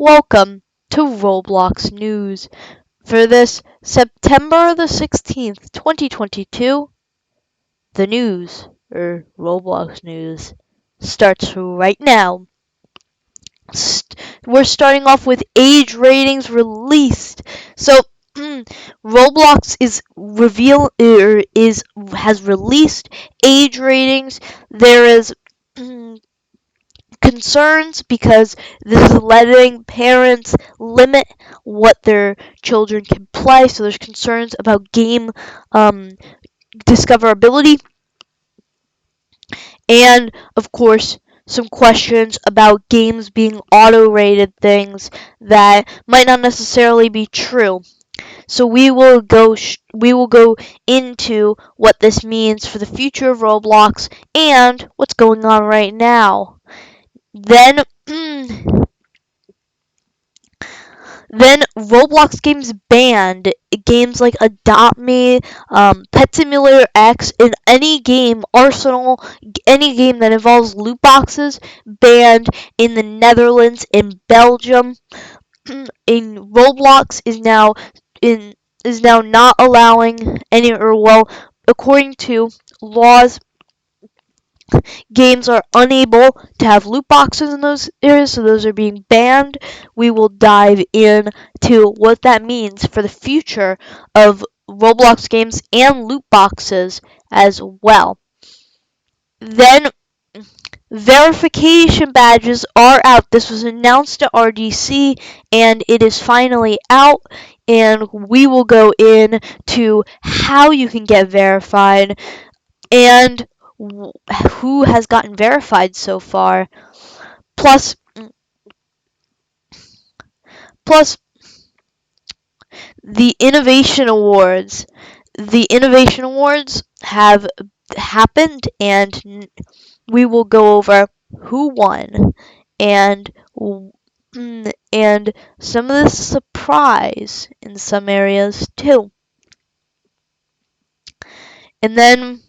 Welcome to Roblox News. For this September the 16th, 2022, the news, or Roblox News, starts right now. We're starting off with age ratings released. So, Roblox has released age ratings. There is concerns because this is letting parents limit what their children can play. So there's concerns about game discoverability, and of course some questions about games being auto-rated things that might not necessarily be true. So we will go into what this means for the future of Roblox and what's going on right now. Then Then Roblox games banned games like Adopt Me, Pet Simulator X, in any game Arsenal, any game that involves loot boxes, banned in the Netherlands and Belgium. In Roblox is now not allowing any, or well, according to laws, games are unable to have loot boxes in those areas, so those are being banned. We will dive into what that means for the future of Roblox games and loot boxes as well. Then verification badges are out. This was announced at RDC and it is finally out, and we will go into how you can get verified and who has gotten verified so far. Plus, plus the Innovation Awards. The Innovation Awards have happened, and we will go over who won and and some of the surprise in some areas too. And then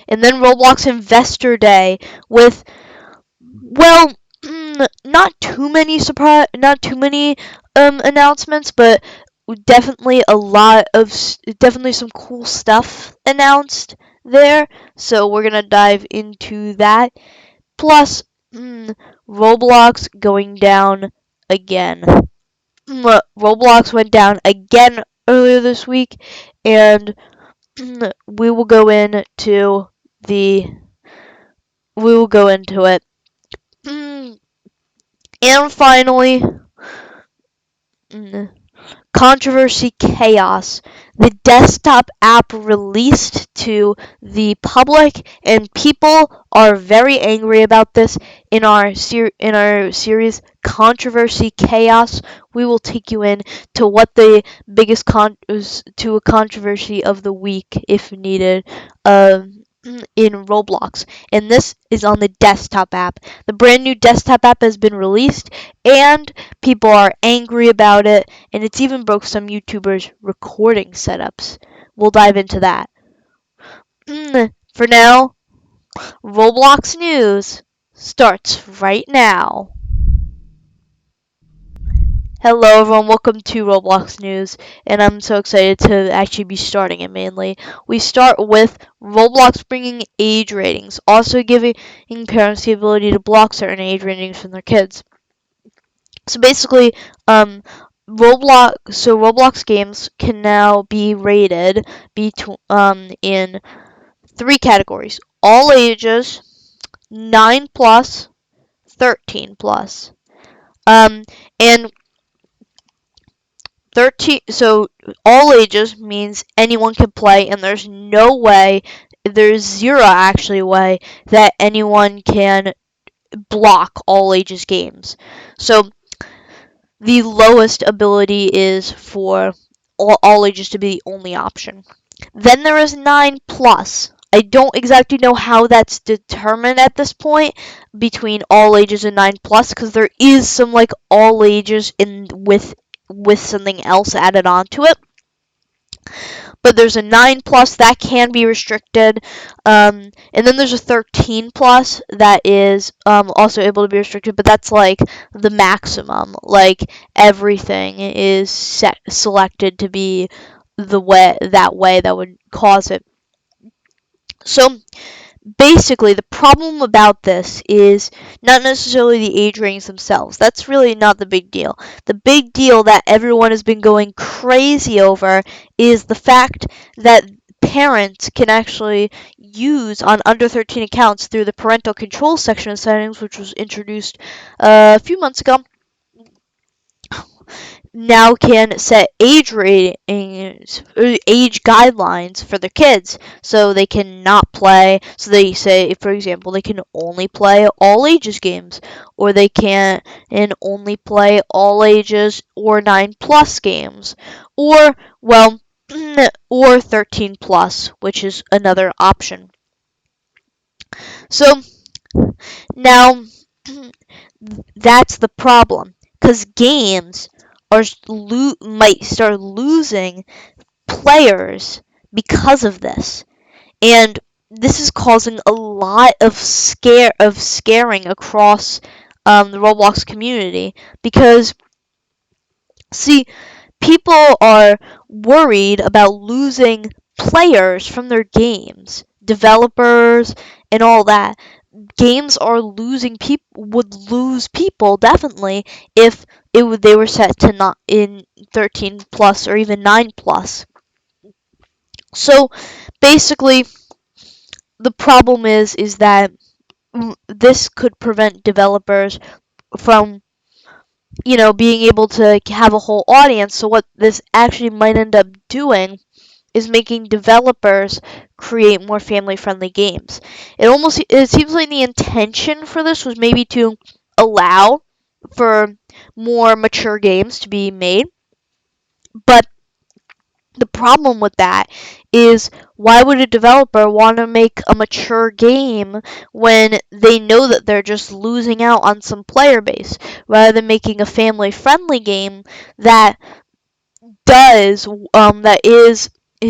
Roblox Investor Day with, well, not too many announcements, but definitely definitely some cool stuff announced there. So we're gonna dive into that. Plus, Roblox going down again. Roblox went down again earlier this week, and we will go into it. And finally, controversy chaos. The desktop app released to the public, and people are very angry about this. In our series Controversy Chaos, we will take you in to what the biggest to a controversy of the week, if needed, in Roblox. And this is on the desktop app. The brand new desktop app has been released, and people are angry about it, and it's even broke some YouTubers' recording setups. We'll dive into that. For now, Roblox News starts right now. Hello everyone, welcome to Roblox News, and I'm so excited to actually be starting it mainly. We start with Roblox bringing age ratings, also giving parents the ability to block certain age ratings from their kids. So basically, Roblox games can now be rated in 3 categories: all ages, 9 plus, 13 plus. And 13, so all ages means anyone can play, and there's zero actually way that anyone can block all ages games. So the lowest ability is for all ages to be the only option. Then there is 9 plus. I don't exactly know how that's determined at this point between all ages and 9 plus, because there is some like all ages with something else added onto it. but there's a 9 plus that can be restricted, and then there's a 13 plus that is also able to be restricted, but that's like the maximum. Like everything is selected to be the way that would cause it. So basically, the problem about this is not necessarily the age ratings themselves. That's really not the big deal. The big deal that everyone has been going crazy over is the fact that parents can actually use on under 13 accounts through the parental control section of settings, which was introduced a few months ago, now can set age ratings, age guidelines for their kids, so they cannot play. So they say, for example, they can only play all ages games, or they can and only play all ages or 9+ games, or well, or 13 plus, which is another option. So now that's the problem, because games might start losing players because of this, and this is causing a lot of scaring across the Roblox community, because see, people are worried about losing players from their games, developers and all that. Games are losing people, would lose people definitely if they were set to not in 13 plus or even 9 plus. So basically, the problem is that this could prevent developers from being able to have a whole audience. So what this actually might end up doing is making developers create more family-friendly games. It seems like the intention for this was maybe to allow for more mature games to be made, but the problem with that is, why would a developer want to make a mature game when they know that they're just losing out on some player base, rather than making a family-friendly game that does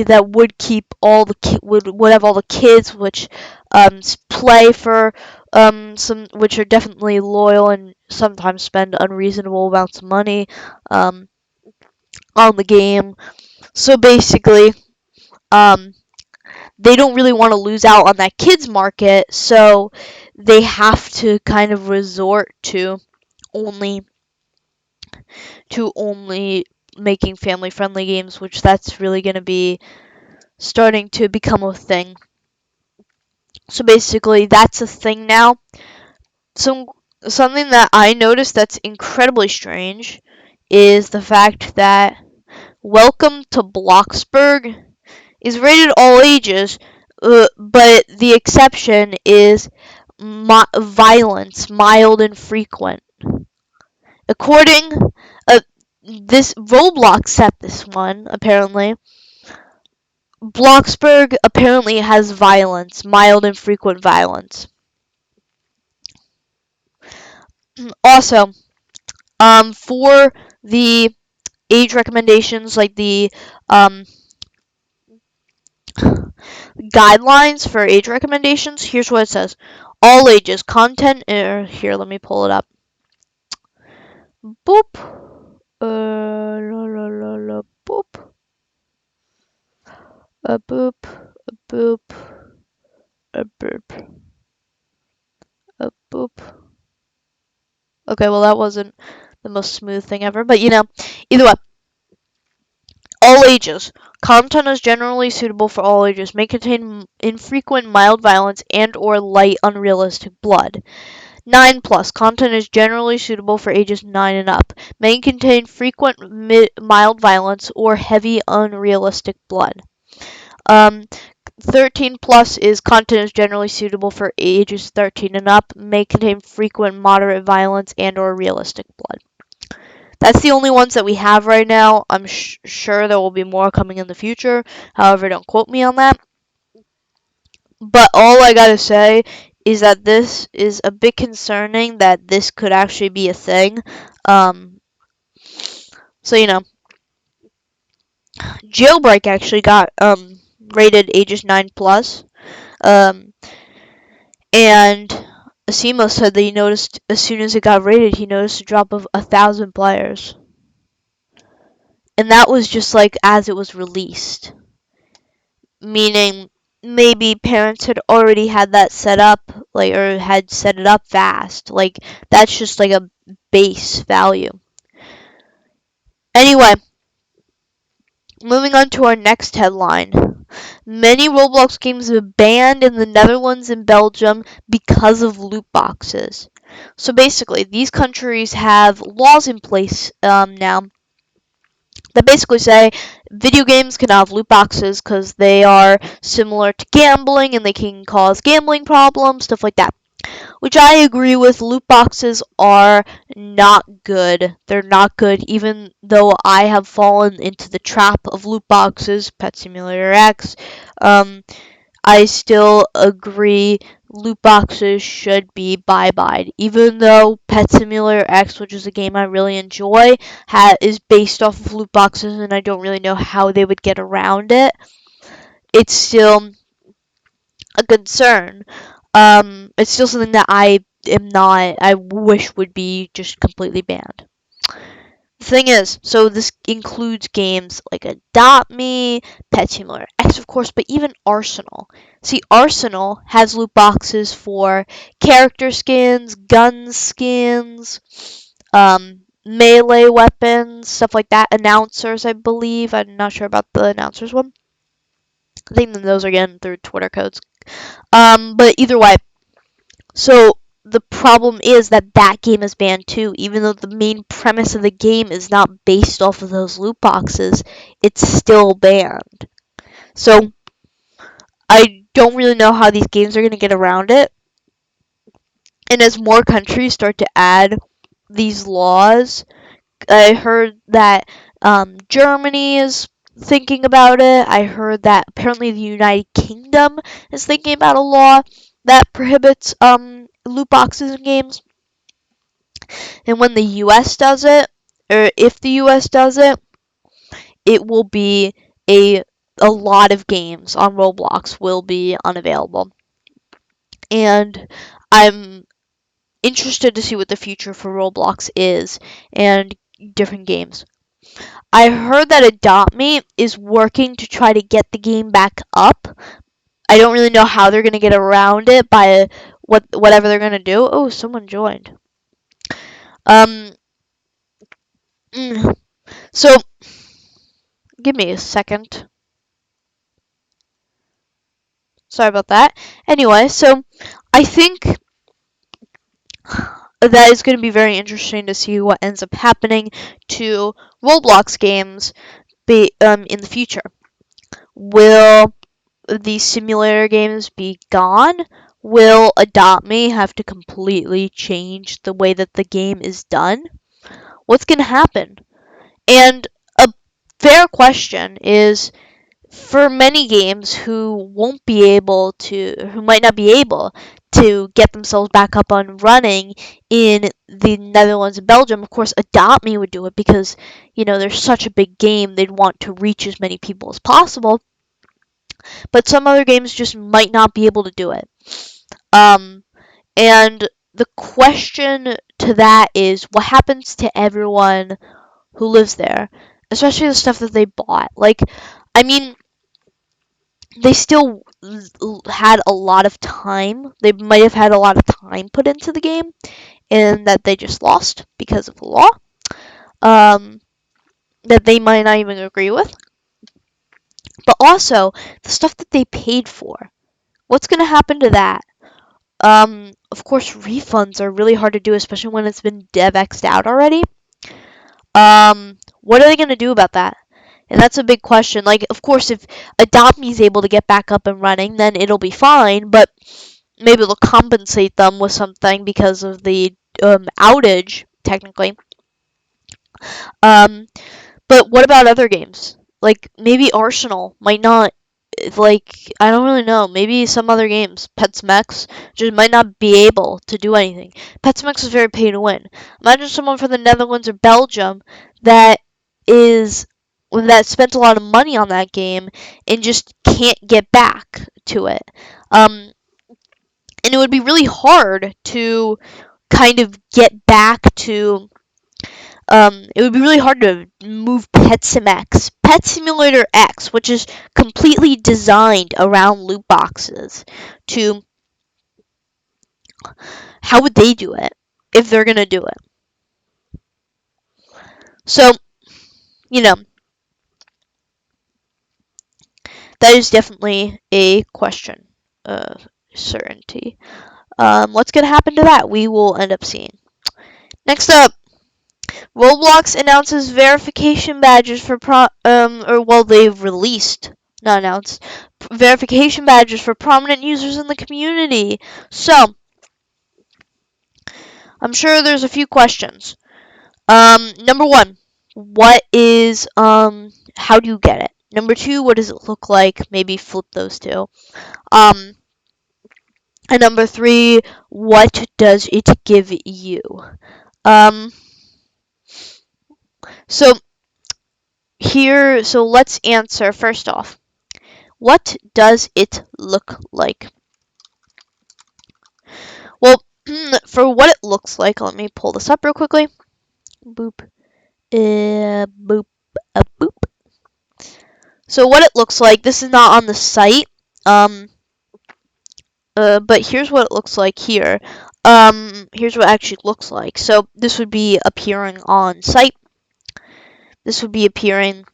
that would keep all the would have all the kids, which play for some, which are definitely loyal and sometimes spend unreasonable amounts of money um, on the game. So basically, um, they don't really want to lose out on that kids market, so they have to kind of resort to only making family friendly games, which that's really going to be starting to become a thing. So basically, that's a thing now. Something that I noticed that's incredibly strange is the fact that Welcome to Bloxburg is rated all ages, but the exception is violence, mild and frequent. According, this Roblox set this one apparently. Bloxburg apparently has violence, mild and frequent violence. Also, for the age recommendations, like the guidelines for age recommendations, here's what it says: all ages, content. Here, let me pull it up. Boop. La la la la boop. A boop. A boop. A boop. A boop. Okay, well that wasn't the most smooth thing ever, but either way. All ages. Content is generally suitable for all ages. May contain infrequent mild violence and or light unrealistic blood. 9 plus. Content is generally suitable for ages 9 and up. May contain frequent mild violence or heavy unrealistic blood. 13 plus is content is generally suitable for ages 13 and up. May contain frequent moderate violence and or realistic blood. That's the only ones that we have right now. I'm sure there will be more coming in the future. However, don't quote me on that. But all I gotta say is that this is a bit concerning that this could actually be a thing. So Jailbreak actually got rated ages 9 plus. Um, and Asimo said that he noticed as soon as it got rated, he noticed a drop of 1,000 players, and that was just like as it was released, meaning maybe parents had already had that set up, like, or had set it up fast. Like, that's just like a base value. Anyway, moving on to our next headline. Many Roblox games have been banned in the Netherlands and Belgium because of loot boxes. So basically, these countries have laws in place now that basically say video games can have loot boxes because they are similar to gambling and they can cause gambling problems, stuff like that. Which I agree with. Loot boxes are not good. They're not good, even though I have fallen into the trap of loot boxes, Pet Simulator X. I still agree loot boxes should be bye-bye. Even though Pet Simulator X, which is a game I really enjoy, is based off of loot boxes and I don't really know how they would get around it, it's still a concern. It's still something that I wish would be just completely banned. The thing is, so this includes games like Adopt Me, Pet Simulator X, of course, but even Arsenal. See, Arsenal has loot boxes for character skins, gun skins, melee weapons, stuff like that. Announcers, I believe. I'm not sure about the announcers one. I think those are getting through Twitter codes. But either way, so the problem is that that game is banned too, even though the main premise of the game is not based off of those loot boxes. It's still banned. So I don't really know how these games are going to get around it. And as more countries start to add these laws, I heard that Germany is thinking about it. I heard that apparently the United Kingdom is thinking about a law that prohibits loot boxes in games. And when the US does it, or if the US does it, it will be a lot of games on Roblox will be unavailable. And I'm interested to see what the future for Roblox is and different games. I heard that Adopt Me is working to try to get the game back up. I don't really know how they're going to get around it by whatever they're going to do. Oh, someone joined. Um so give me a second. Sorry about that. Anyway, so I think that is going to be very interesting to see what ends up happening to Roblox games in the future. Will these simulator games be gone? Will Adopt Me have to completely change the way that the game is done? What's going to happen? And a fair question is, for many games who might not be able to get themselves back up and running in the Netherlands and Belgium, of course, Adopt Me would do it because, they're such a big game, they'd want to reach as many people as possible. But some other games just might not be able to do it. And the question to that is, what happens to everyone who lives there? Especially the stuff that they bought. Like, I mean, they still had a lot of time. They might have had a lot of time put into the game, and that they just lost because of the law. That they might not even agree with. But also, the stuff that they paid for. What's going to happen to that? Of course, refunds are really hard to do, especially when it's been DevX'd out already. What are they going to do about that? And that's a big question. Like, of course, if Adopt Me is able to get back up and running, then it'll be fine, but maybe they'll compensate them with something because of the outage, technically. But what about other games? Like, maybe Arsenal might not, like, I don't really know. Maybe some other games, PetSmex, just might not be able to do anything. PetSmex is very pay to win. Imagine someone from the Netherlands or Belgium that is that spent a lot of money on that game and just can't get back to it. And it would be really hard to kind of get back to. It would be really hard to move Pet Simulator X, which is completely designed around loot boxes, to how would they do it if they're gonna do it? So, you know, that is definitely a question of certainty. What's gonna happen to that? We will end up seeing. Next up, Roblox announces verification badges for they've released, not announced, verification badges for prominent users in the community. So, I'm sure there's a few questions. Number one, how do you get it? Number two, what does it look like? Maybe flip those two. Um, and number three, what does it give you? Um, so so let's answer first off. What does it look like? Well, for what it looks like, let me pull this up real quickly. Boop. Boop. Boop. So what it looks like, this is not on the site. But here's what it looks like here. Here's what it actually looks like. So this would be appearing on site. This would be appearing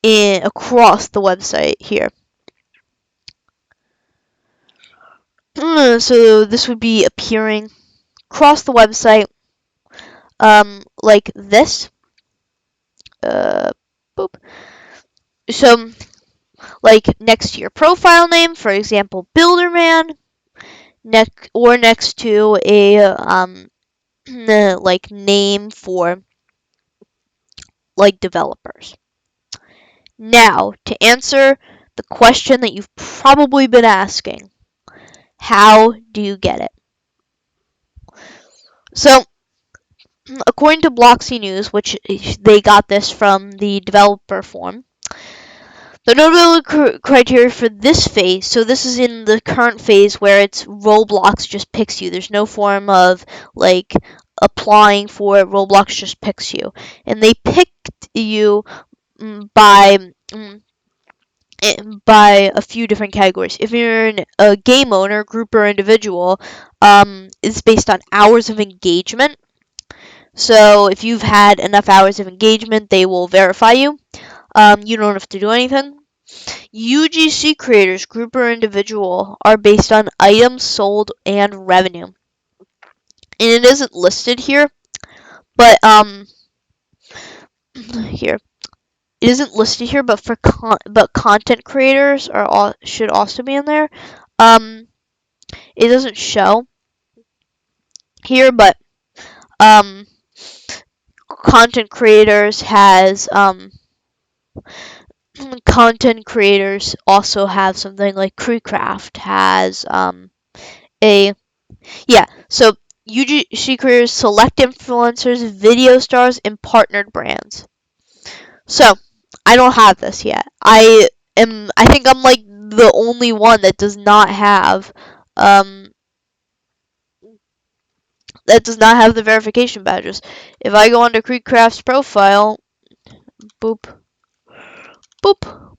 across the website here. So this would be appearing across the website, like this. Boop. So, like next to your profile name, for example, Builderman, next to a like name for like developers. Now, to answer the question that you've probably been asking, how do you get it? So, according to Bloxy News, which they got this from the developer form, the notable criteria for this phase, so this is in the current phase where it's Roblox just picks you. There's no form of like applying for it. Roblox just picks you. And they picked you by by a few different categories. If you're a game owner, group, or individual, it's based on hours of engagement. So if you've had enough hours of engagement, they will verify you. You don't have to do anything. UGC creators, group or individual, are based on items sold and revenue. And it isn't listed here, but here it isn't listed here, but but content creators should also be in there. It doesn't show here, but content creators has content creators also have something like Crewcraft has so UGC creators select influencers, video stars, and partnered brands. So I don't have this yet. I think I'm like the only one that does not have the verification badges. If I go onto Crewcraft's profile, boop, boop,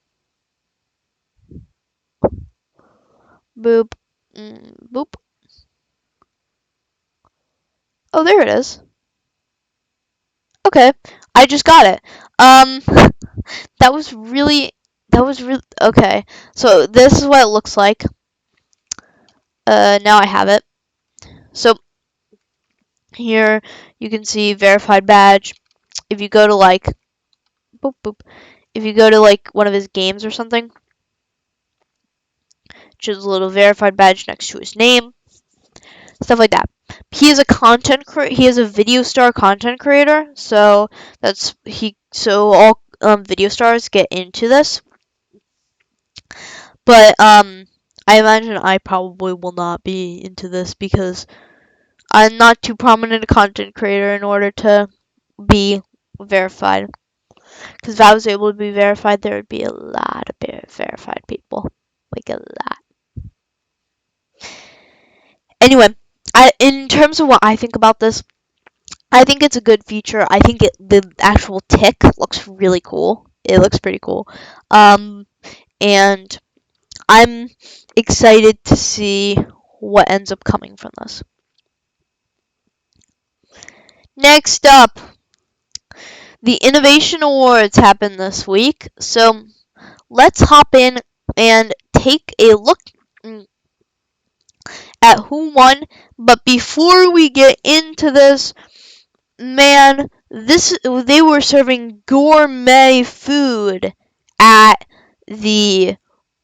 boop, boop. Oh, there it is. Okay, I just got it. That was really okay. So this is what it looks like. Now I have it. So here you can see verified badge. If you go to like, boop boop, if you go to like one of his games or something, choose a little verified badge next to his name, stuff like that. He is a video star content creator, so all video stars get into this. But I imagine I probably will not be into this because I'm not too prominent a content creator in order to be verified. Because if I was able to be verified, there would be a lot of verified people. Like a lot. Anyway, in terms of what I think about this, I think it's a good feature. I think the actual tick looks really cool. It looks pretty cool. And I'm excited to see what ends up coming from this. Next up, the Innovation Awards happened this week. So let's hop in and take a look at who won. But before we get into this, man, they were serving gourmet food at the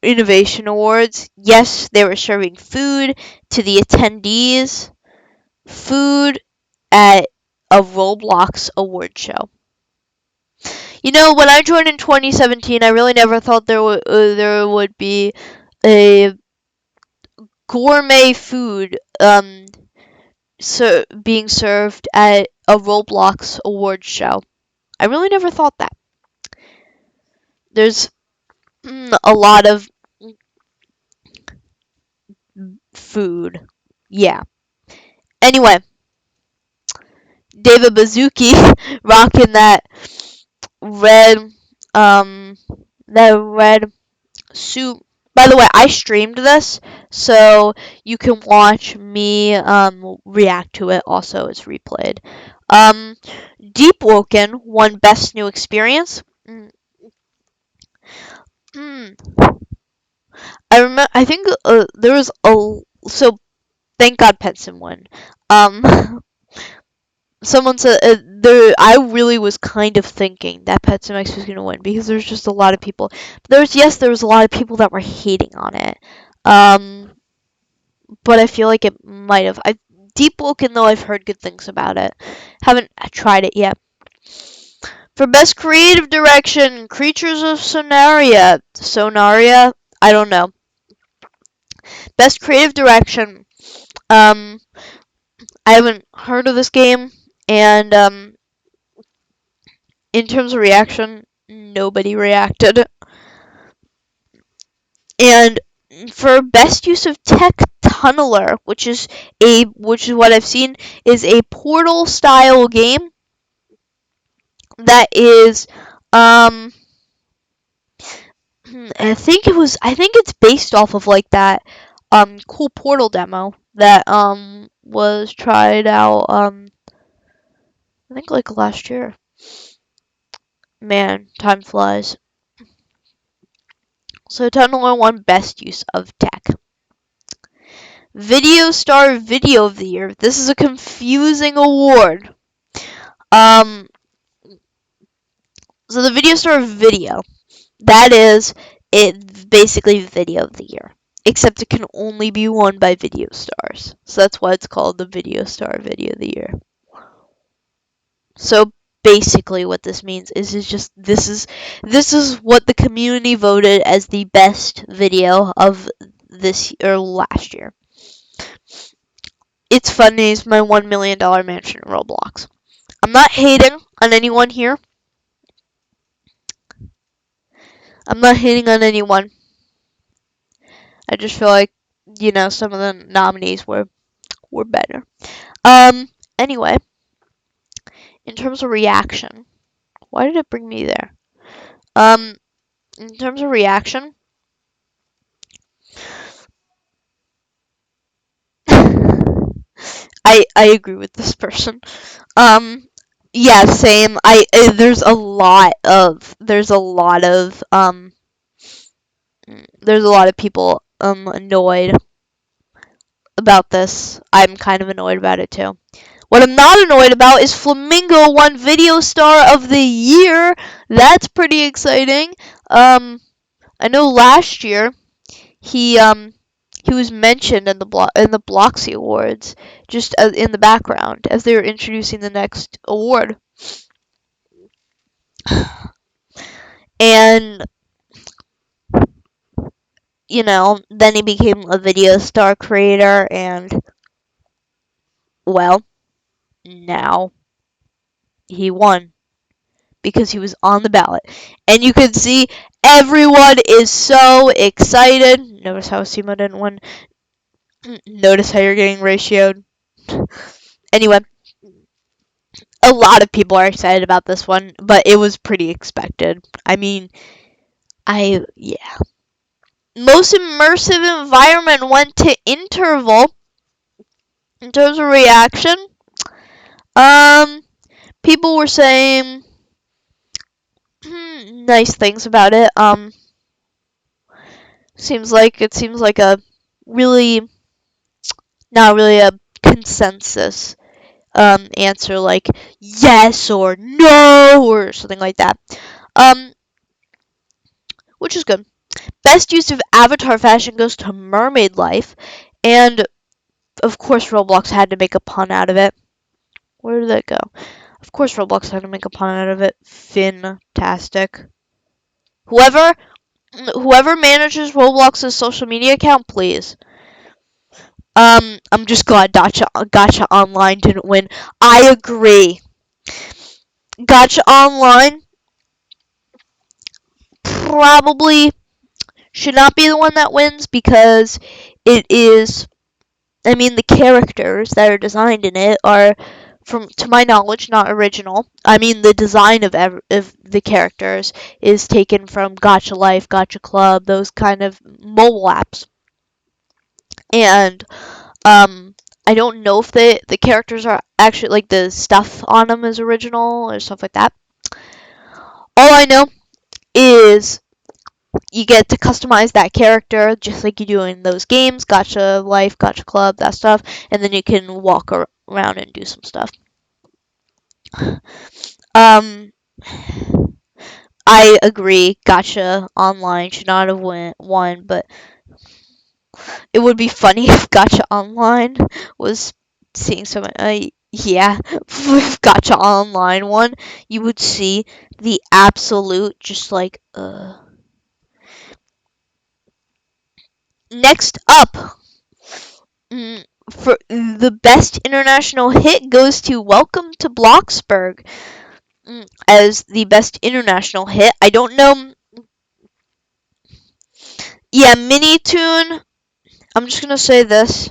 Innovation Awards. Yes, they were serving food to the attendees, food at a Roblox award show. You know, when I joined in 2017, I really never thought there would be a gourmet food being served at a Roblox award show. I really never thought that. There's a lot of food. Yeah. Anyway, David Bazuki rocking red um that red suit. By the way, I streamed this, so you can watch me react to it. Also, it's replayed. Deep Woken won Best New Experience. I remember. I think there was a so. Thank God Petson won. Someone said there. I really was kind of thinking that Pet Max was gonna win because there's just a lot of people. There was a lot of people that were hating on it. But I feel like it might have. Deep Woken though I've heard good things about it. Haven't tried it yet. For best creative direction, Creatures of Sonaria. Sonaria. I don't know. Best creative direction. I haven't heard of this game, and in terms of reaction, nobody reacted. And for best use of tech, Tunneler, which is what I've seen is a Portal style game that is I think it's based off of like that cool Portal demo that was tried out I think like last year. Man, time flies. So Tunneler won best use of tech. Video Star Video of the Year. This is a confusing award. So the Video Star Video, that is it basically Video of the Year. Except it can only be won by video stars. So that's why it's called the Video Star Video of the Year. So basically what this means is this is what the community voted as the best video of this or last year. It's funny, it's my $1 million mansion in Roblox. I'm not hating on anyone here. I'm not hating on anyone. I just feel like, some of the nominees were better. Anyway, in terms of reaction, why did it bring me there? In terms of reaction, I agree with this person. Yeah, same. There's a lot of people annoyed about this. I'm kind of annoyed about it too. What I'm not annoyed about is Flamingo won Video Star of the Year. That's pretty exciting. I know last year he was mentioned in the Bloxy Awards, just in the background as they were introducing the next award. And then he became a video star creator, and well, now he won. because he was on the ballot. And you can see everyone is so excited. Notice how Simo didn't win. Notice how you're getting ratioed. Anyway, a lot of people are excited about this one, but it was pretty expected. I mean, yeah. Most immersive environment went to interval. In terms of reaction, um, people were saying nice things about it. Seems like a really not really a consensus answer, like yes or no or something like that. Um, which is good. Best use of avatar fashion goes to mermaid life, and of course Roblox had to make a pun out of it. Where did that go? Of course Roblox had to make a pun out of it. Fantastic. Whoever whoever manages Roblox's social media account, please. I'm just glad Gotcha Online didn't win. I agree. Gotcha Online probably should not be the one that wins because it is. I mean, the characters that are designed in it are, to my knowledge, not original. I mean, the design of the characters is taken from Gotcha Life, Gotcha Club, those kind of mobile apps, and I don't know if the characters are actually like the stuff on them is original or stuff like that. All I know is you get to customize that character just like you do in those games, Gotcha Life, Gotcha Club, that stuff, and then you can walk around and do some stuff. Um, I agree. Gotcha Online should not have won, but it would be funny if Gotcha Online was seeing some. Yeah, if Gotcha Online won, you would see the absolute just like. Next up, for the best international hit goes to Welcome to Bloxburg as the best international hit. I don't know. Yeah, Mini Tune. I'm just gonna say this.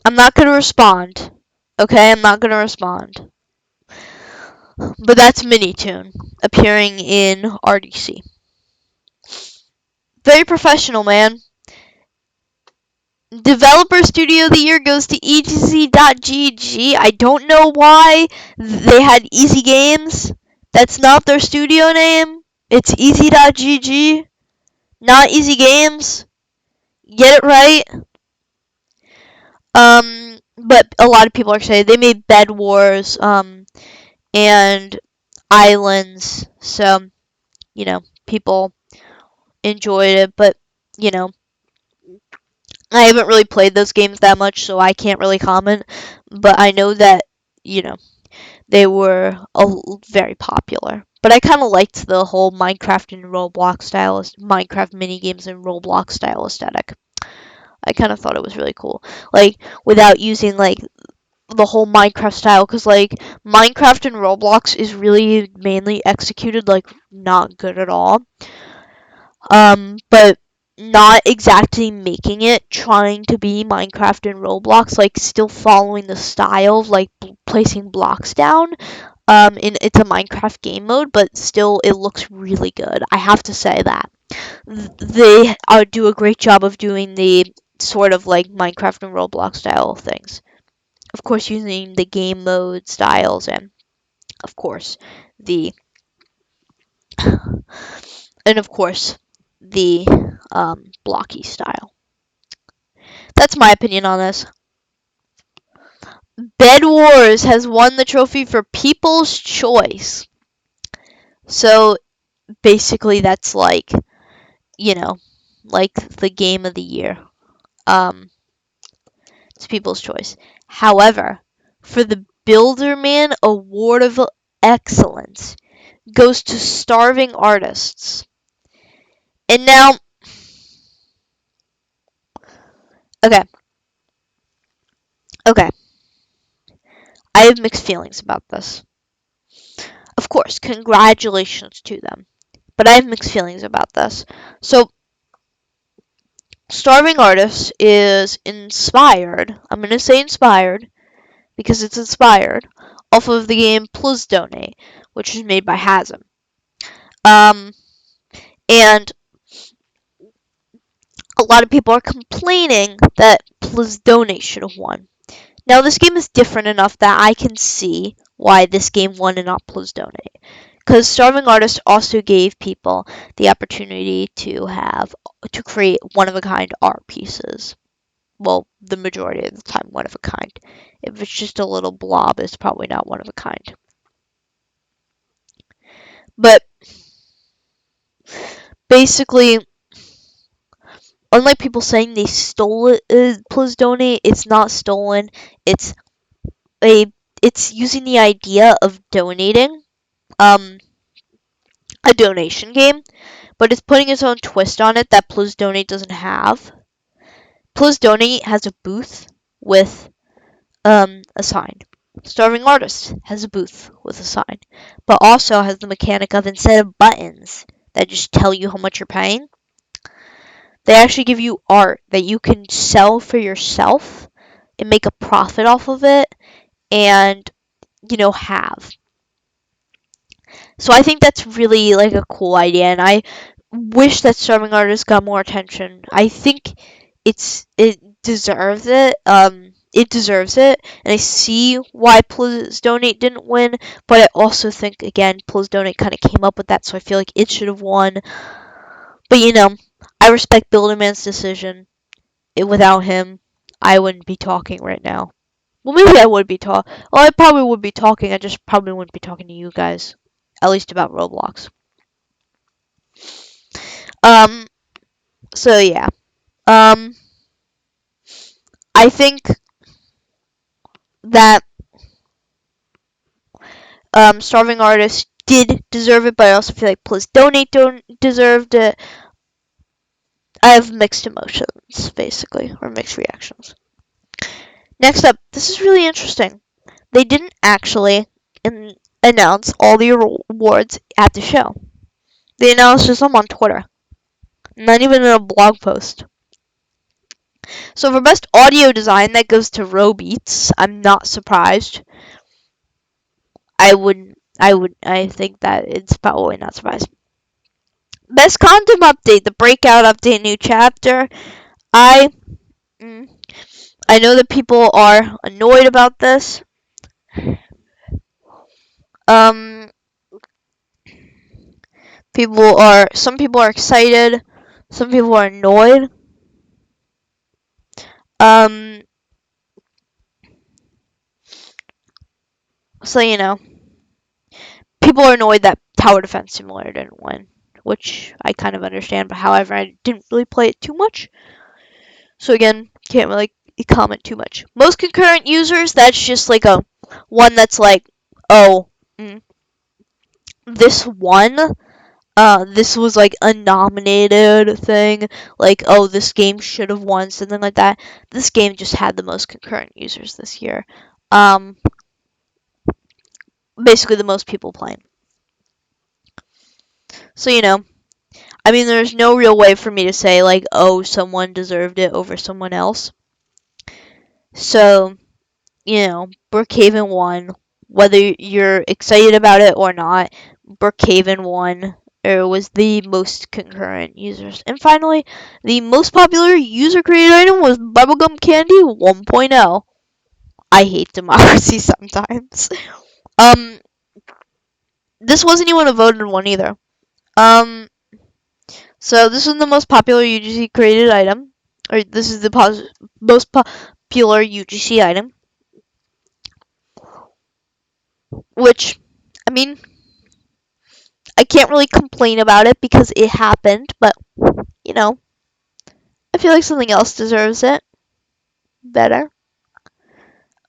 I'm not gonna respond. Okay, I'm not gonna respond. But that's Mini Tune appearing in RDC. Very professional, man. Developer Studio of the Year goes to EZ.GG. I don't know why they had Easy Games. That's not their studio name. It's EZ.GG, not Easy Games. Get it right. But a lot of people are saying they made Bed Wars, and Islands, so people enjoyed it. But you know, I haven't really played those games that much, so I can't really comment. But I know that you know they were very popular. But I kind of liked the whole Minecraft and Roblox style, Minecraft mini games and Roblox style aesthetic. I kind of thought it was really cool, like without using like the whole Minecraft style, because like Minecraft and Roblox is really mainly executed like not good at all. But not exactly making it trying to be Minecraft and Roblox, like still following the style of like placing blocks down. It's a Minecraft game mode, but still it looks really good. I have to say that they do a great job of doing the sort of like Minecraft and Roblox style things. Of course, using the game mode styles and of course the and of course the blocky style. That's my opinion on this. Bed Wars has won the trophy for People's Choice. So basically, that's like like the game of the year. It's People's Choice. However, for the Builderman Award of Excellence goes to Starving Artists. And now, okay, okay. I have mixed feelings about this. Of course, congratulations to them. But I have mixed feelings about this. So, Starving Artist is inspired. I'm going to say inspired because it's inspired off of the game Plus Donate, which is made by Hasm. Um, and a lot of people are complaining that Plus Donate should have won. Now, this game is different enough that I can see why this game won and not Plus Donate. Because Starving Artist also gave people the opportunity to create one-of-a-kind art pieces. Well, the majority of the time, one of a kind. If it's just a little blob, it's probably not one of a kind. But basically, unlike people saying they stole it, Please Donate, it's not stolen. It's a it's using the idea of donating, a donation game, but it's putting its own twist on it that Please Donate doesn't have. Please Donate has a booth with a sign. Starving Artist has a booth with a sign, but also has the mechanic of instead of buttons that just tell you how much you're paying, they actually give you art that you can sell for yourself and make a profit off of it and, have. So I think that's really like a cool idea, and I wish that Starving Artist got more attention. I think it deserves it. It deserves it, and I see why Please Donate didn't win, but I also think again Please Donate kind of came up with that, so I feel like it should have won. But I respect Builderman's decision. Without him, I wouldn't be talking right now. Well, maybe I would be talking. Well, I probably would be talking. I just probably wouldn't be talking to you guys, at least about Roblox. Um. So yeah. Um. I think that Starving Artist did deserve it, but I also feel like Please Donate don't deserved it. I have mixed emotions, basically, or mixed reactions. Next up, this is really interesting. They didn't actually announce all the awards at the show. They announced just them on Twitter, not even in a blog post. So for best audio design, that goes to Robeats. I'm not surprised. I think that it's probably not surprised. Best content update, the breakout update, new chapter. I mm, I know that people are annoyed about this. Um, some people are excited, some people are annoyed. Um, so people are annoyed that Tower Defense Simulator didn't win, which I kind of understand. But however, I didn't really play it too much, so again, can't really comment too much. Most concurrent users, that's just like a one that's like, oh, this one. This was like a nominated thing, like, oh, this game should have won, something like that. This game just had the most concurrent users this year. Basically the most people playing. So, I mean, there's no real way for me to say, like, oh, someone deserved it over someone else. So, Brookhaven won. Whether you're excited about it or not, Brookhaven won. It was the most concurrent users. And finally, the most popular user-created item was Bubblegum Candy 1.0. I hate democracy sometimes. This wasn't even a voted one either. So this was the most popular UGC created item, or this is the most popular UGC item. Which, I mean, I can't really complain about it because it happened, but, I feel like something else deserves it better.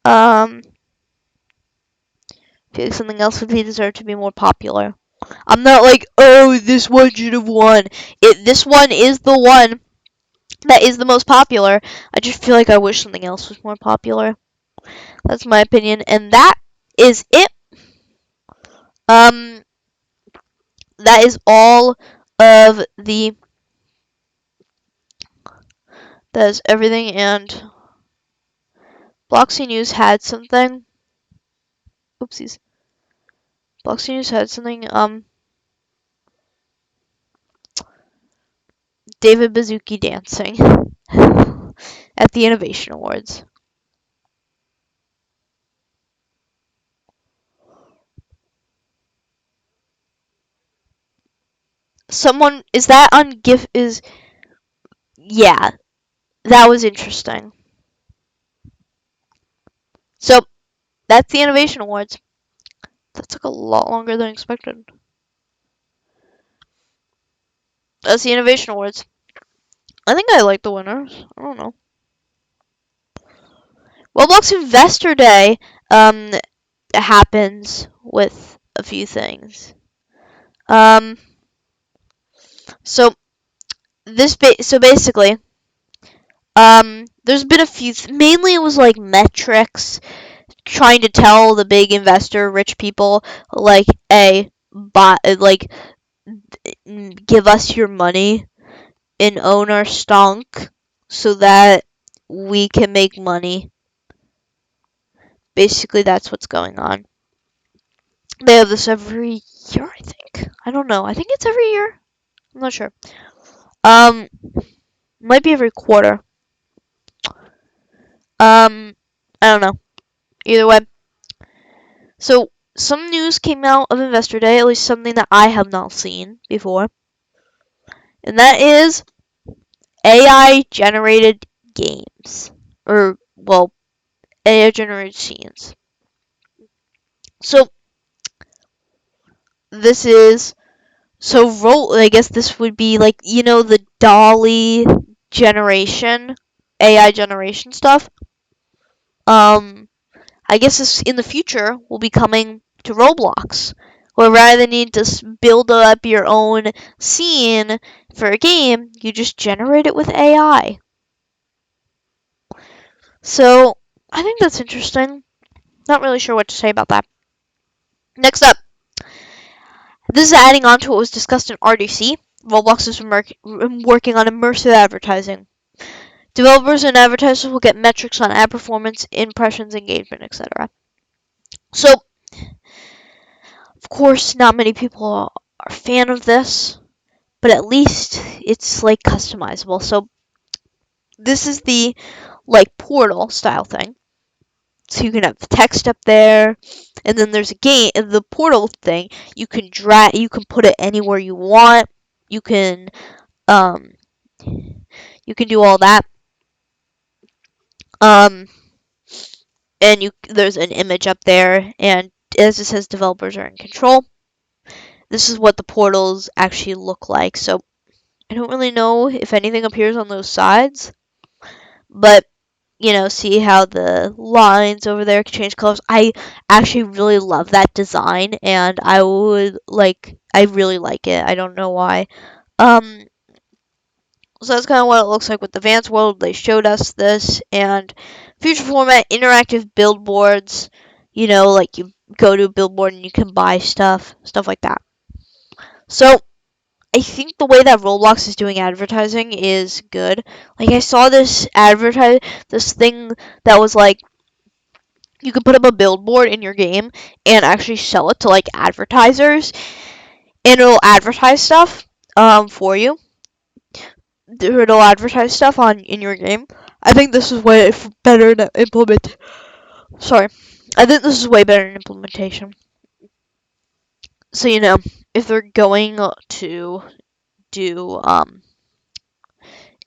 I feel like something else would be deserved to be more popular. I'm not like, oh, this one should have won. This one is the one that is the most popular. I just feel like I wish something else was more popular. That's my opinion, and that is it. Um, that is all of the. That is everything, and Bloxy News had something. Oopsies. Bloxy News had something. David Baszucki dancing at the Innovation Awards. Someone is that on GIF is yeah, that was interesting. So that's the Innovation Awards. That took a lot longer than expected. That's the Innovation Awards. I think I like the winners. I don't know. Roblox Investor Day happens with a few things. Um, so so basically, there's been a few. Mainly, it was like metrics trying to tell the big investor, rich people, like, hey, give us your money and own our stunk so that we can make money. Basically, that's what's going on. They have this every year, I think. I don't know. I think it's every year. I'm not sure. Um, might be every quarter. I don't know. Either way. So, some news came out of Investor Day, at least something that I have not seen before. And that is AI generated games. Or, well, AI generated scenes. So, this is. I guess this would be like, the Dolly generation, AI generation stuff. I guess this in the future will be coming to Roblox, where rather than need to build up your own scene for a game, you just generate it with AI. So I think that's interesting. Not really sure what to say about that. Next up, this is adding on to what was discussed in RDC. Roblox is working on immersive advertising. Developers and advertisers will get metrics on ad performance, impressions, engagement, etc. So, of course, not many people are a fan of this, but at least it's like customizable. So, this is the like portal style thing. So you can have text up there, and then there's a game. The portal thing, you can put it anywhere you want. You can um, you can do all that. Um, and there's an image up there, and as it says, developers are in control. This is what the portals actually look like. So I don't really know if anything appears on those sides, but see how the lines over there change colors. I actually really love that design, and I really like it. I don't know why. Um, so that's kind of what it looks like with the Advanced World. They showed us this, and future format, interactive billboards. Like you go to a billboard and you can buy stuff like that. So I think the way that Roblox is doing advertising is good. Like I saw this this thing that was like you can put up a billboard in your game and actually sell it to like advertisers, and it'll advertise stuff for you. It'll advertise stuff in your game. I think this is way better to implement. Sorry, I think this is way better in implementation. So if they're going to do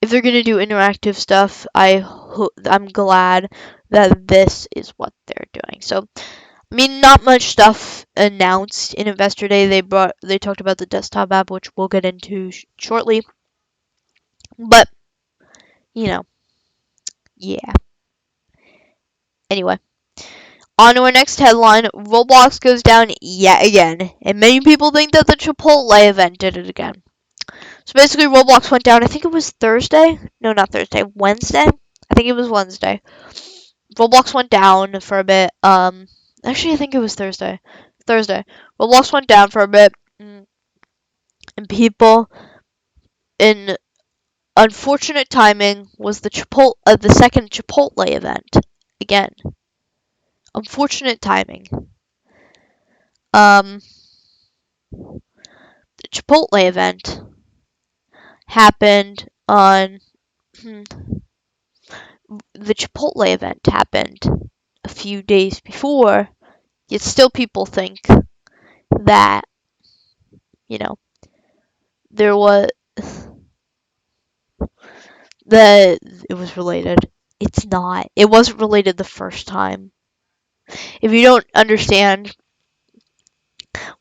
if they're gonna do interactive stuff, I'm glad that this is what they're doing. So, I mean, not much stuff announced in Investor Day. They talked about the desktop app, which we'll get into shortly. But yeah. Anyway, on to our next headline: Roblox goes down yet again, and many people think that the Chipotle event did it again. So basically, Roblox went down. I think it was Thursday. No, not Thursday. Wednesday. I think it was Wednesday. Roblox went down for a bit. Actually, I think it was Thursday. Thursday. Roblox went down for a bit, and people in unfortunate timing was the second Chipotle event again. Unfortunate timing. The Chipotle event happened on the Chipotle event happened a few days before, yet still people think that, you know, there was that it was related. It's not. It wasn't related the first time. If you don't understand,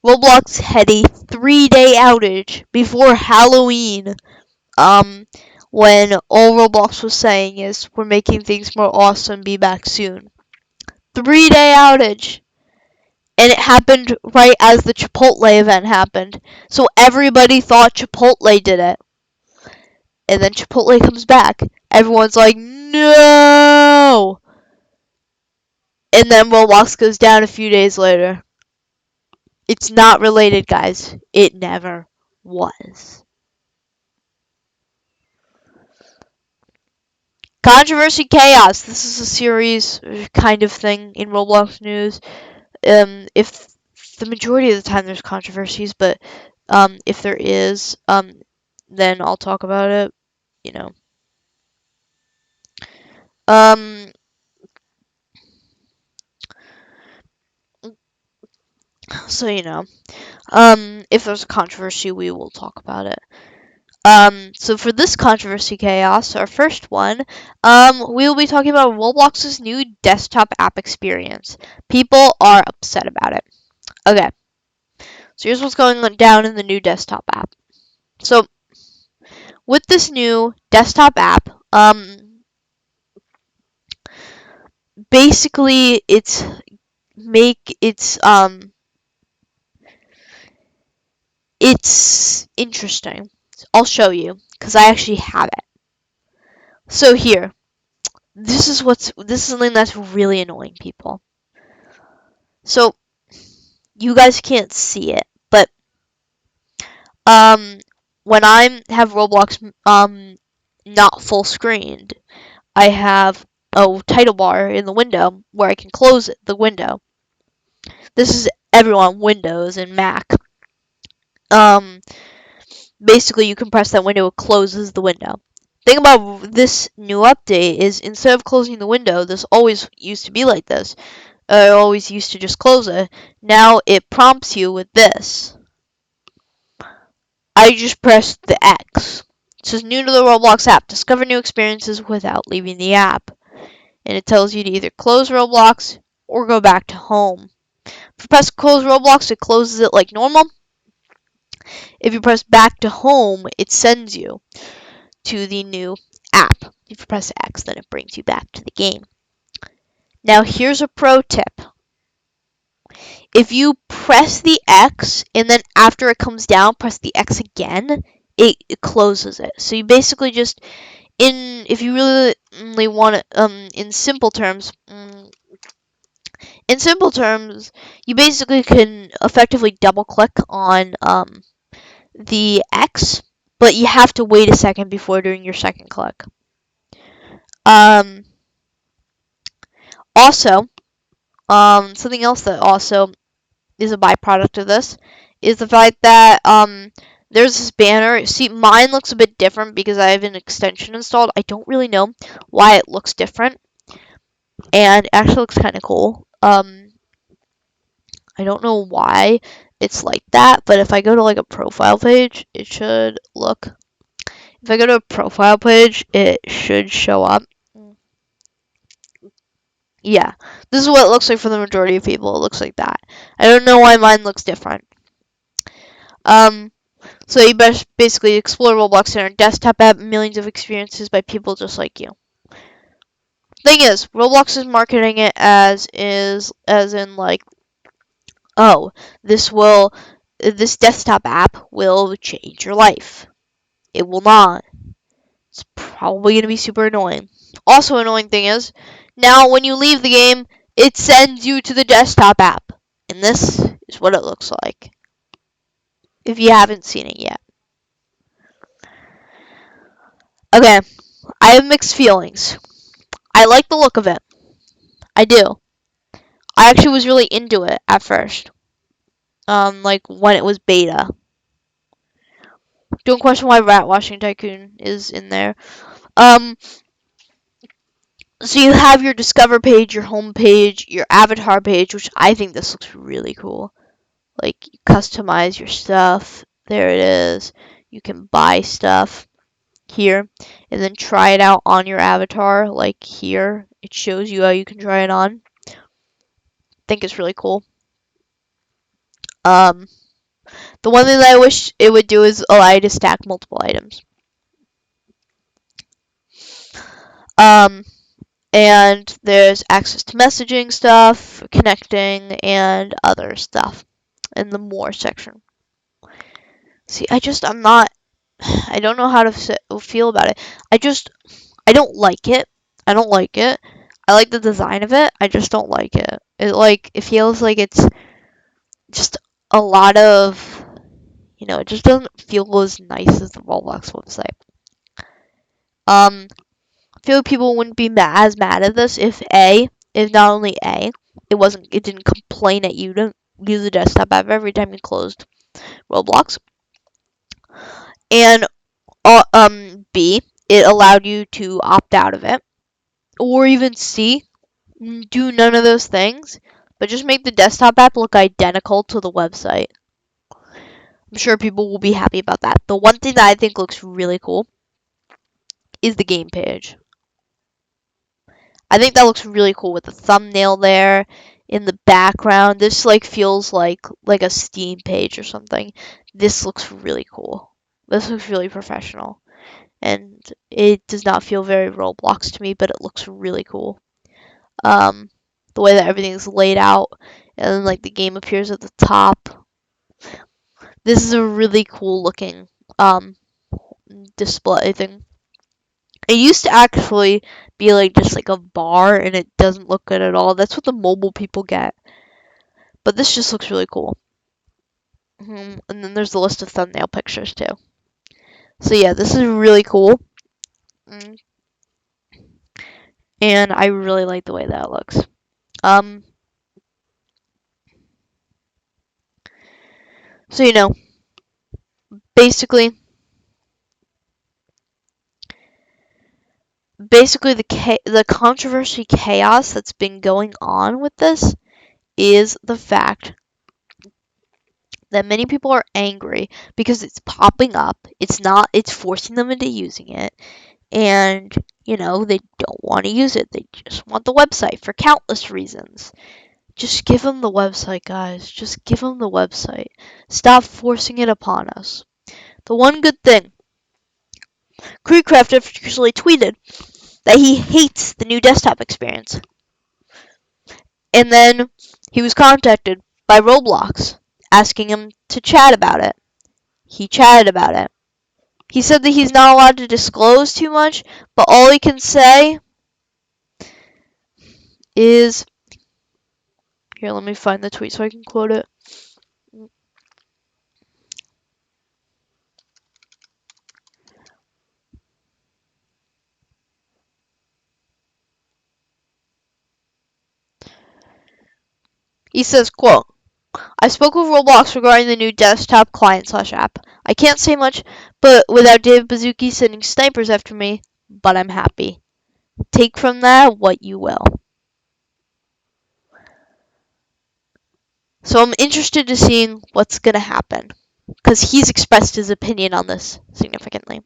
Roblox had a 3-day outage before Halloween. When all Roblox was saying is, we're making things more awesome, be back soon. 3-day outage. And it happened right as the Chipotle event happened. So everybody thought Chipotle did it. And then Chipotle comes back. Everyone's like, no! And then Roblox goes down a few days later. It's not related, guys. It never was. Controversy Chaos. This is a series kind of thing in Roblox news. If the majority of the time there's controversies, but if there is, then I'll talk about it. You know. So you know, if there's a controversy, we will talk about it. So for this controversy chaos, our first one, we will be talking about Roblox's new desktop app experience. People are upset about it. Okay, so here's what's going on down in the new desktop app. So with this new desktop app, basically it's interesting. I'll show you because I actually have it. So here, this is something that's really annoying people. So you guys can't see it, but when I have Roblox not full screened, I have a title bar in the window where I can close the window. This is everyone Windows and Mac. Basically you can press that window, it closes the window. Thing about this new update is instead of closing the window, this always used to be like this. I always used to just close it. Now it prompts you with this. I just pressed the X. It says new to the Roblox app. Discover new experiences without leaving the app. And it tells you to either close Roblox or go back to home. If you press close Roblox, it closes it like normal. If you press back to home, it sends you to the new app. If you press X, then it brings you back to the game. Now here's a pro tip. If you press the X and then after it comes down, press the X again, it closes it. So you basically just, if you really want to, in simple terms, you basically can effectively double click on the X, but you have to wait a second before doing your second click. Also, something else that also is a byproduct of this is the fact that there's this banner. See, mine looks a bit different because I have an extension installed. I don't really know why it looks different, and it actually looks kind of cool. I don't know why it's like that, but if I go to like a profile page, it should look. If I go to a profile page, it should show up. Yeah, this is what it looks like for the majority of people. It looks like that. I don't know why mine looks different. So you best basically explore Roblox in our desktop app, millions of experiences by people just like you. Thing is, Roblox is marketing it as in like, oh, this desktop app will change your life. It will not. It's probably gonna be super annoying. Also, annoying thing is, Now, when you leave the game, it sends you to the desktop app. And this is what it looks like, if you haven't seen it yet. Okay, I have mixed feelings. I like the look of it. I do. I actually was really into it at first. Like when it was beta. Don't question why Rat Washing Tycoon is in there. Um, so you have your Discover page, your home page, your avatar page, which I think this looks really cool. Like, you customize your stuff. There it is. You can buy stuff here and then try it out on your avatar. Like here, it shows you how you can try it on. I think it's really cool. Um, the one thing that I wish it would do is allow you to stack multiple items. Um, and there's access to messaging stuff, connecting, and other stuff in the more section. See, I'm not, I don't know how to feel about it. I don't like it. I don't like it. I like the design of it. I just don't like it. It feels like it's just a lot of, it just doesn't feel as nice as the Roblox website. I feel like people wouldn't be as mad at this if not only it didn't complain at you to use the desktop app every time you closed Roblox, and B, it allowed you to opt out of it, or even C, do none of those things, but just make the desktop app look identical to the website. I'm sure people will be happy about that. The one thing that I think looks really cool is the game page. I think that looks really cool with the thumbnail there in the background. This feels like a Steam page or something. This looks really cool. This looks really professional. And it does not feel very Roblox to me, but it looks really cool. The way that everything's laid out and then the game appears at the top. This is a really cool looking display thing. It used to actually be just a bar, and it doesn't look good at all. That's what the mobile people get. But this just looks really cool. And then there's the list of thumbnail pictures too. So yeah, this is really cool. And I really like the way that it looks. So basically the controversy chaos that's been going on with this is the fact that many people are angry because it's popping up. It's forcing them into using it. And, they don't want to use it. They just want the website for countless reasons. Just give them the website, guys. Just give them the website. Stop forcing it upon us. The one good thing, Creecraft officially tweeted that he hates the new desktop experience. And then he was contacted by Roblox asking him to chat about it. He chatted about it. He said that he's not allowed to disclose too much, but all he can say is, here, let me find the tweet so I can quote it. He says, quote, I spoke with Roblox regarding the new desktop client/app. I can't say much, but without David Baszucki sending snipers after me, but I'm happy. Take from that what you will. So I'm interested to seeing what's going to happen, because he's expressed his opinion on this significantly.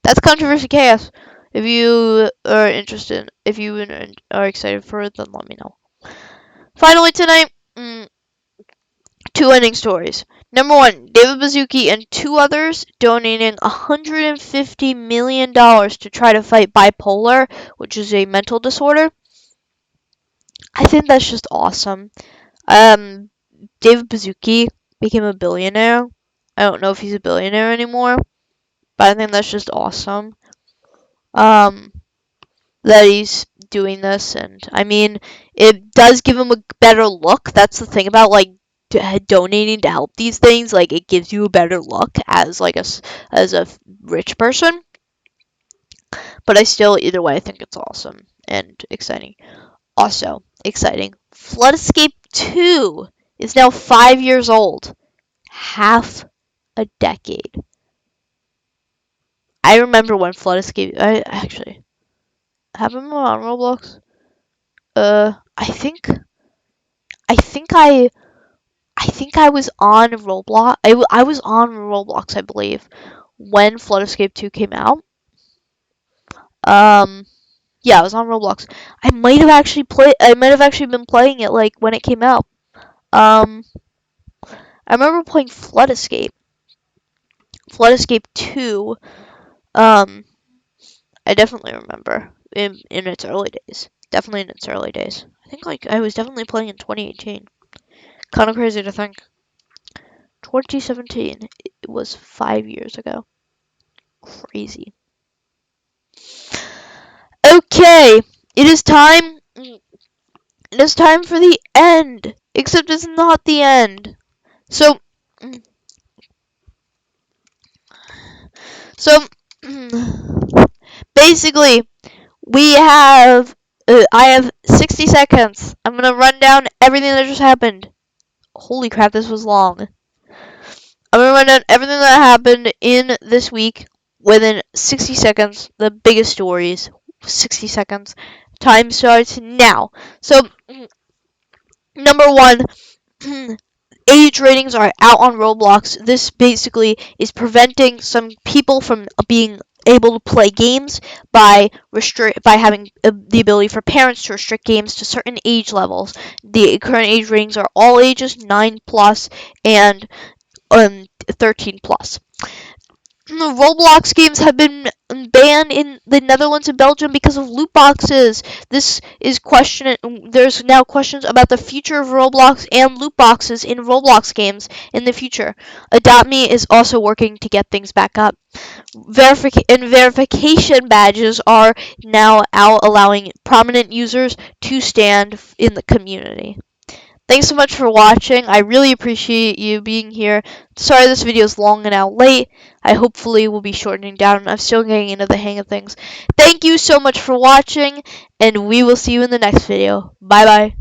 That's Controversy Chaos. If you are interested, if you are excited for it, then let me know. Finally tonight, two ending stories. Number one, David Baszucki and two others donating $150 million to try to fight bipolar, which is a mental disorder. I think that's just awesome. David Baszucki became a billionaire. I don't know if he's a billionaire anymore, but I think that's just awesome. That he's doing this, and I mean, it does give them a better look. That's the thing about like donating to help these things. Like, it gives you a better look as like as a rich person. But I still, either way, I think it's awesome and exciting. Also exciting, Flood Escape 2 is now 5 years old. Half a decade. I remember when Flood Escape. I actually have them on Roblox. I think. I think I. I think I was on Roblox. I was on Roblox, I believe, when Flood Escape 2 came out. Um, yeah, I was on Roblox. I might have actually played. I might have actually been playing it like when it came out. Um, I remember playing Flood Escape. Flood Escape 2. Um, I definitely remember in its early days. Definitely in its early days. I think like I was definitely playing in 2018. Kind of crazy to think. 2017. It was 5 years ago. Crazy. Okay, it is time. It is time for the end. Except it's not the end. So, so basically, we have. I have 60 seconds. I'm gonna run down everything that just happened. Holy crap, this was long. I'm gonna run down everything that happened in this week within 60 seconds. The biggest stories. 60 seconds. Time starts now. So, number one, age ratings are out on Roblox. This basically is preventing some people from being able to play games by having the ability for parents to restrict games to certain age levels. The current age ratings are all ages 9 plus and 13 plus. Roblox games have been banned in the Netherlands and Belgium because of loot boxes. There's now questions about the future of Roblox and loot boxes in Roblox games in the future. Adopt Me is also working to get things back up. Verification badges are now out, allowing prominent users to stand in the community. Thanks so much for watching. I really appreciate you being here. Sorry this video is long and out late. I hopefully will be shortening down. I'm still getting into the hang of things. Thank you so much for watching, and we will see you in the next video. Bye bye.